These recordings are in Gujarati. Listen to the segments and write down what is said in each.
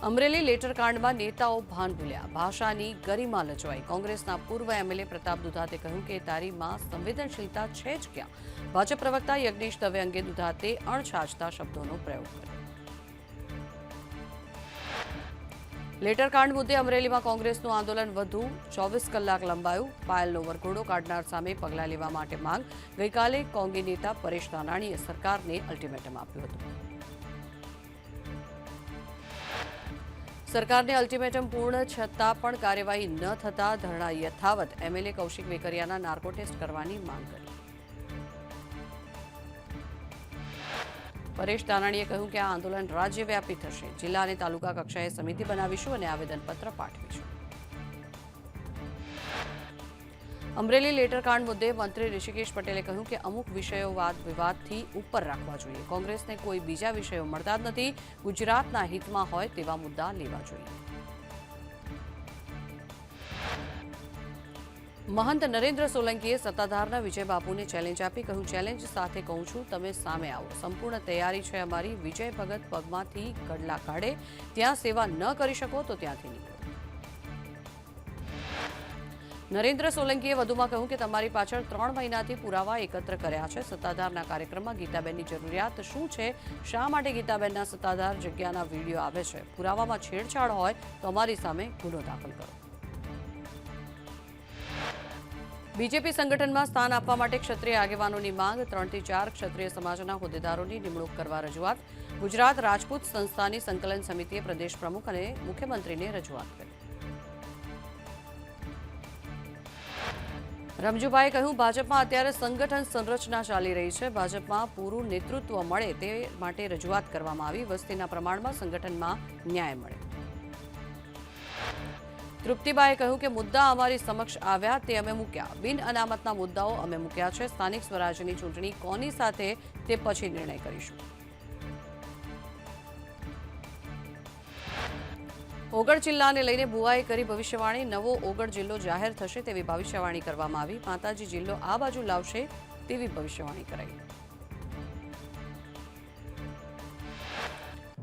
અમરેલી લેટરકાંડમાં નેતાઓ ભાન ભૂલ્યા, ભાષાની ગરિમા લચવાઈ। કોંગ્રેસના પૂર્વ એમએલએ પ્રતાપ દુધાતે કહ્યું કે તારીમાં સંવેદનશીલતા છે જ ક્યાં। ભાજપ પ્રવક્તા યજ્ઞેશ દવે અંગે દુધાતે અણછાજતા શબ્દોનો પ્રયોગ કર્યો। લેટરકાંડ મુદ્દે અમરેલીમાં કોંગ્રેસનું આંદોલન વધુ 24 કલાક લંબાયું। પાયલનો વરઘોડો કાઢનાર સામે પગલાં લેવા માટે માંગ। ગઈકાલે કોંગી નેતા પરેશ ધાનાણીએ સરકારને અલ્ટિમેટમ આપ્યું હતું। સરકારને અલ્ટિમેટમ પૂર્ણ છતાં પણ કાર્યવાહી ન થતા ધરણા યથાવત। એમએલએ કૌશિક વેકરિયાના નાર્કો ટેસ્ટ કરવાની માંગ કરી। પરેશ ધાનાણીએ કહ્યું કે આ આંદોલન રાજ્યવ્યાપી થશે। જિલ્લા અને તાલુકા કક્ષાએ સમિતિ બનાવીશું અને આવેદનપત્ર પાઠવીશું। અમરેલી લેટરકાંડ મુદ્દે મંત્રી ઋષિકેશ પટેલે કહ્યું કે અમુક વિષયો વાદ વિવાદથી ઉપર રાખવા જોઈએ। કોંગ્રેસને કોઈ બીજા વિષયો મળતા જ નથી। ગુજરાતના હિતમાં હોય તેવા મુદ્દા લેવા જોઈએ। महंत नरेन्द्र सोलंकीए सत्ताधारना विजय बापूने चेलेंज आपी कहूं चेलेंज साथे कहूं छूं तमे सामे आवो। संपूर्ण तैयारी छे अमारी। विजय भगत पगमांथी गडला काढे त्यां सेवा न करी शको तो त्यांथी निकळो। नरेन्द्र सोलंकीए वधुमां कहूं के तमारी पाछळ 3 महीनाथी पुरावा एकत्र कर्या छे। सत्ताधारना कार्यक्रममां गीताबेननी जरूरियात शुं छे? शा माटे गीताबेनना सत्ताधार जग्याना विडियो आवे छे? पुरावामां छेड़छाड़ होय तो अमारी सामे गुनो दाखल करो। बीजेपी संगठन में स्थान आपवा माटे क्षत्रिय आगेवानोनी मांग। 3 થી 4 क्षत्रिय समाजना होद्देदारोनी निमणूक करवा रजूआत। गुजरात राजपूत संस्थानी संकलन समितिए प्रदेश प्रमुख अने मुख्यमंत्रीने रजूआत करी। रमजूभाई कहूं भाजपमां अत्यारे संगठन संरचना चाली रही है। भाजपमां पूरुं नेतृत्व मळे ते माटे रजूआत करवामां आवी। वस्तीना प्रमाणमां संगठनमां न्याय मळे। तृप्तिबाए कहूं कि मुद्दा अमारी समक्ष आव्या ते अमे मूक्या। बिन अनामतना मुद्दाओ अमे मूक्या छे। स्थानिक स्वराज्यनी चूंटणी कोनी साथे ते पछी निर्णय करीशुं। ओगढ़ जिल्लाने लईने बुआए करी भविष्यवाणी। नवो ओगढ़ जिल्लो जाहेर थशे तेवी भविष्यवाणी करवामां आवी। माताजी जिल्लो आ बाजू लावशे तेवी भविष्यवाणी कराई।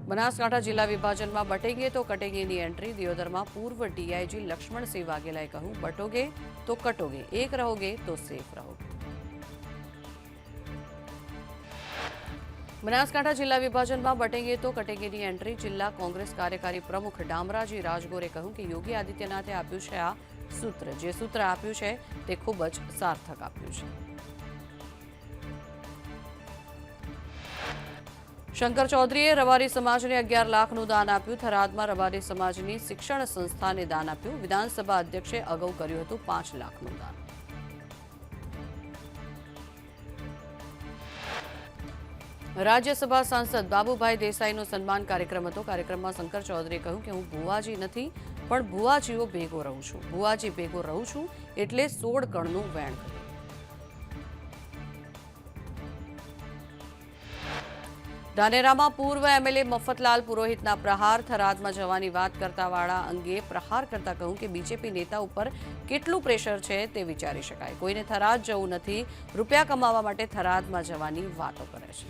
बनासकांठा जिला विभाजन में बटेंगे तो कटेंगे नी एंट्री। दियोदर में पूर्व डीआईजी लक्ष्मण सिंह वाघेलाए कहूं बटोगे तो कटोगे, एक रहोगे तो सेफ रहोगे। बनासकांठा जिला विभाजन में बटेंगे तो कटेंगे नी एंट्री। जिला कांग्रेस कार्यकारी प्रमुख डामराजी राजगोरे कहूं कि योगी आदित्यनाथे आप्युं छे आ सूत्र। जे सूत्र आप्युं छे ते खूब ज सार्थक आप्युं छे। शंकर चौधरीए रबारी समाजने 11 लाखનું દાન આપ્યું। થરાદમાં રબારી સમાજની શિક્ષણ સંસ્થાને દાન આપ્યું। વિધાનસભા અધ્યક્ષે અગાઉ કર્યું હતું 5 લાખનું દાન। રાજ્યસભા સાંસદ બાબુભાઈ દેસાઈનો સન્માન કાર્યક્રમ હતો। કાર્યક્રમમાં શંકર ચૌધરીએ કહ્યું કે હું ભુવાજી નથી પણ ભુવાજીઓ ભેગો રહું છું। ભુવાજી ભેગો રહું છું એટલે 16 કણનું વેણ કર્યું। ધાનેરામાં પૂર્વ એમએલએ મફતલાલ પુરોહિતના પ્રહાર। થરાદમાં જવાની વાત કરતાવાળા અંગે પ્રહાર કરતા કહ્યું કે બીજેપી નેતા ઉપર કેટલું પ્રેશર છે તે વિચારી શકાય। કોઈને થરાદ જવું નથી, રૂપિયા કમાવા માટે થરાદમાં જવાની વાતો કરે છે।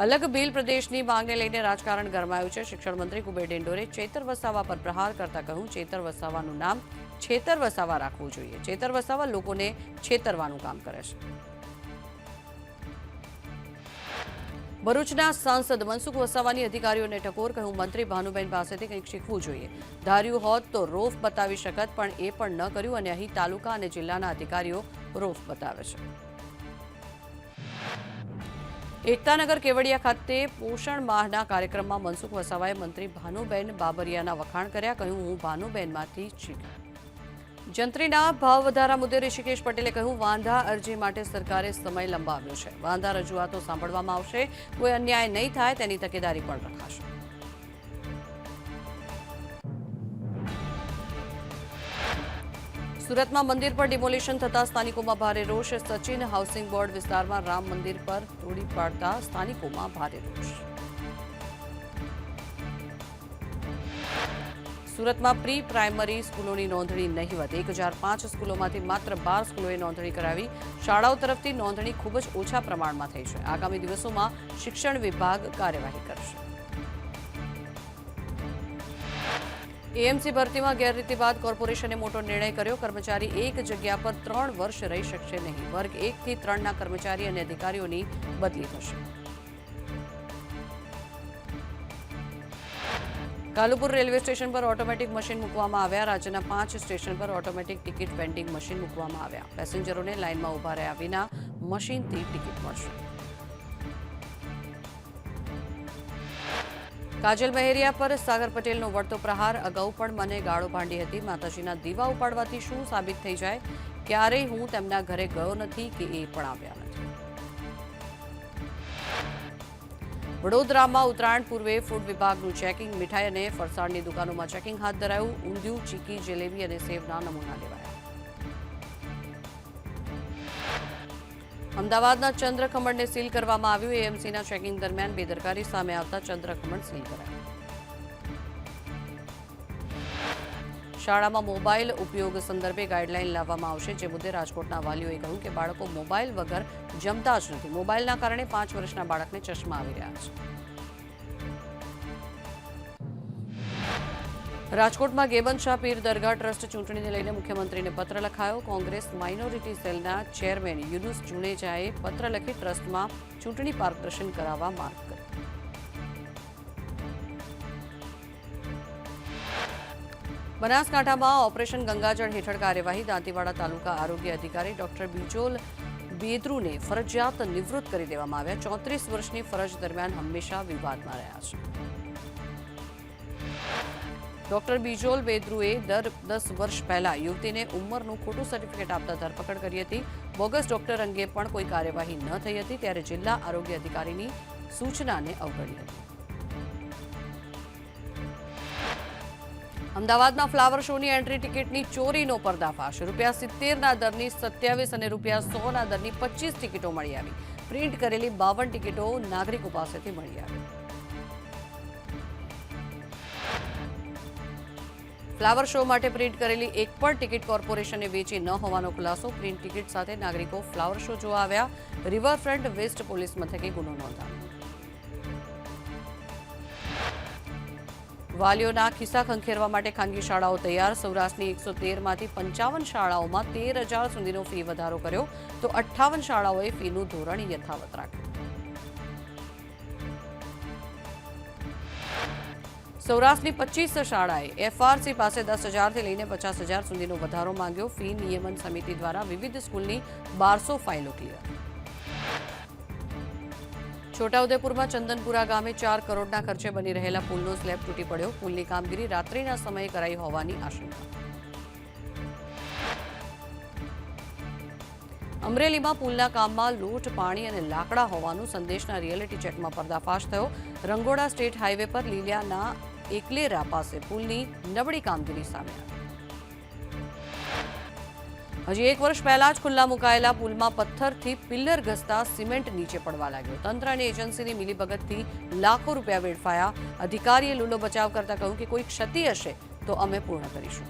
અલગ બિલ પ્રદેશની માંગને લઈને રાજકારણ ગરમાયું છે। શિક્ષણ મંત્રી કુબેર ડિંડોરે ચેતર વસાવા પર પ્રહાર કરતા કહ્યું ચેતર વસાવાનું નામ છેતર વસાવા રાખવું જોઈએ। ચેતર વસાવા લોકોને છેતરવાનું કામ કરે છે। ભરૂચના સાંસદ મનસુખ વસાવાની અધિકારીઓને ટકોર। કહ્યું મંત્રી ભાનુબેન પાસેથી કંઈક શીખવું જોઈએ। ધાર્યું હોત તો રોફ બતાવી શકત પણ એ પણ ન કર્યું અને અહીં તાલુકા અને જિલ્લાના અધિકારીઓ રોફ બતાવે છે। એકતાનગર કેવડિયા ખાતે પોષણ માહના કાર્યક્રમમાં મનસુખ વસાવાએ મંત્રી ભાનુબેન બાબરિયાના વખાણ કર્યા। કહ્યું હું ભાનુબેનમાંથી શીખ્યા। જંત્રીના ભાવ વધારા મુદ્દે ઋષિકેશ પટેલે કહ્યું વાંધા અરજી માટે સરકારે સમય લંબાવ્યો છે। વાંધા રજૂઆતો સાંભળવામાં આવશે। કોઈ અન્યાય નહીં થાય તેની તકેદારી પણ રખાશે। સુરતમાં મંદિર પર ડિમોલિશન થતા સ્થાનિકોમાં ભારે રોષ। સચિન હાઉસિંગ બોર્ડ વિસ્તારમાં રામ મંદિર પર તોડી પાડતા સ્થાનિકોમાં ભારે રોષ। સુરતમાં પ્રી પ્રાઇમરી સ્કૂલોની નોંધણી નહિવત 1005 સ્કૂલોમાંથી માત્ર 12 સ્કૂલોએ નોંધણી કરાવી શાળાઓ તરફથી નોંધણી ખૂબ જ ઓછા પ્રમાણમાં થઈ છે આગામી દિવસોમાં શિક્ષણ વિભાગ કાર્યવાહી કરશે એએમસી ભરતીમાં ગેરરીતિ બાદ કોર્પોરેશને મોટો નિર્ણય કર્યો કર્મચારી એક જગ્યા પર 3 વર્ષ રહી શકશે નહીં વર્ગ 1 થી 3 ના કર્મચારી અને અધિકારીઓની બદલી થશે કાલુપુર રેલવે સ્ટેશન પર ઓટોમેટિક મશીન મૂકવામાં આવ્યા રાજ્યના 5 સ્ટેશન પર ઓટોમેટિક ટિકિટ વેન્ડિંગ મશીન મૂકવામાં આવ્યા પેસેન્જરોને લાઇનમાં ઊભા રહ્યા વિના મશીનથી ટિકિટ મળશે કાજલ મહેરિયા પર સાગર પટેલનો વળતો પ્રહાર અગાઉ પણ મને ગાળો ભાંડી હતી માતાજીના દીવા ઉપાડવાથી શું સાબિત થઈ જાય ક્યારેય હું તેમના ઘરે ગયો નથી કે એ પણ આવ્યા નથી વડોદરામાં ઉત્તરાયણ પૂર્વે ફૂડ વિભાગનું ચેકિંગ મીઠાઈ અને ફરસાણની દુકાનોમાં ચેકિંગ હાથ ધરાયું ઊંધિયું ચીકી જલેબી અને સેવના નમૂના લેવાયા અમદાવાદના ચંદ્રખમણને સીલ કરવામાં આવ્યું એએમસીના ચેકિંગ દરમિયાન બેદરકારી સામે આવતા ચંદ્રખમણ સીલ કરાયું શાળામાં મોબાઈલ ઉપયોગ સંદર્ભે ગાઈડલાઈન લાવવામાં આવશે જે મુદ્દે રાજકોટના વાલીઓએ કહ્યું કે બાળકો મોબાઈલ વગર જમતા જ નથી મોબાઈલના કારણે 5 વર્ષના બાળકને ચશ્મા આવી રહ્યા છે રાજકોટમાં ગેબન શાહ પીર દરગાહ ટ્રસ્ટ ચૂંટણીને લઈને મુખ્યમંત્રીને પત્ર લખાયો કોંગ્રેસ માઇનોરિટી સેલના ચેરમેન યુનુસ જુનેજાએ પત્ર લખી ટ્રસ્ટમાં ચૂંટણી માર્ગદર્શન કરાવવા માંગ કરી બનાસકાંઠામાં ઓપરેશન ગંગાજળ હેઠળ કાર્યવાહી દાંતીવાડા તાલુકા આરોગ્ય અધિકારી ડોક્ટર બીજોલ બેદરૂને ફરજિયાત નિવૃત્ત કરી દેવામાં આવ્યા 34 વર્ષની ફરજ દરમિયાન હંમેશા વિવાદમાં રહ્યા છે ડોક્ટર બીજોલ બેદરૂએ 10 વર્ષ પહેલા યુવતીને ઉંમરનું ખોટું સર્ટિફિકેટ આપતા ધરપકડ કરી હતી બોગસ ડોક્ટર અંગે પણ કોઈ કાર્યવાહી ન થઈ હતી ત્યારે જિલ્લા આરોગ્ય અધિકારીની સૂચનાને અવગણી હતી અમદાવાદમાં ફ્લાવર શોની એન્ટ્રી ટિકિટની ચોરીનો પર્દાફાશ ₹70ના દરની 27 અને ₹100ના દરની 25 ટિકિટો મળી આવી પ્રિન્ટ કરેલી 52 ટિકિટો નાગરિકો પાસેથી મળી આવી ફ્લાવર શો માટે પ્રિન્ટ કરેલી એક પણ ટિકિટ કોર્પોરેશને વેચી ન હોવાનો ખુલાસો પ્રિન્ટ ટિકિટ સાથે નાગરિકો ફ્લાવર શો જોવા આવ્યા રિવરફ્રન્ટ વેસ્ટ પોલીસ મથકે ગુનો નોંધાયો વાલીઓના ખિસ્સા ખંખેરવા માટે ખાનગી શાળાઓ તૈયાર સૌરાષ્ટ્રની 113માંથી 55 શાળાઓમાં 13,000 સુધીનો ફી વધારો કર્યો તો 58 શાળાઓએ ફીનું ધોરણ યથાવત રાખ્યું સૌરાષ્ટ્રની 25 શાળાએ એફઆરસી પાસે 10,000થી લઈને 50,000 સુધીનો વધારો માંગ્યો ફી નિયમન સમિતિ દ્વારા વિવિધ સ્કૂલની 1200 ફાઇલો ક્લિયર છોટાઉદેપુરમાં ચંદનપુરા ગામે 4 કરોડના ખર્ચે બની રહેલા પુલનો સ્લેબ તૂટી પડ્યો પુલની કામગીરી રાત્રિના સમયે કરાઈ હોવાની આશંકા અમરેલીમાં પુલના કામમાં લૂંટ પાણી અને લાકડા હોવાનું સંદેશના રિયાલિટી ચેકમાં પર્દાફાશ થયો રંગોડા સ્ટેટ હાઈવે પર લીલિયાના એકલેરા પાસે પુલની નબળી કામગીરી સામે આવી હજી 1 વર્ષ પહેલા જ ખુલ્લા મુકાયેલા પુલમાં પથ્થરથી પિલ્લર ઘસતા સિમેન્ટ નીચે પડવા લાગ્યો તંત્ર અને એજન્સીની મિલીભગતથી લાખો રૂપિયા વેડફાયા અધિકારીએ લૂલો બચાવ કરતા કહ્યું કે કોઈ ક્ષતિ હશે તો અમે પૂર્ણ કરીશું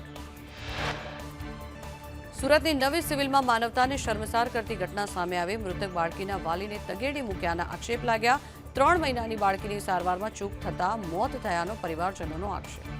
સુરતની નવી સિવિલમાં માનવતાને શર્મસાર કરતી ઘટના સામે આવી મૃતક બાળકીના વાલીને તગેડી મૂક્યાના આક્ષેપ લાગ્યા 3 મહિનાની બાળકીની સારવારમાં ચૂક થતા મોત થયાનો પરિવારજનોનો આક્ષેપ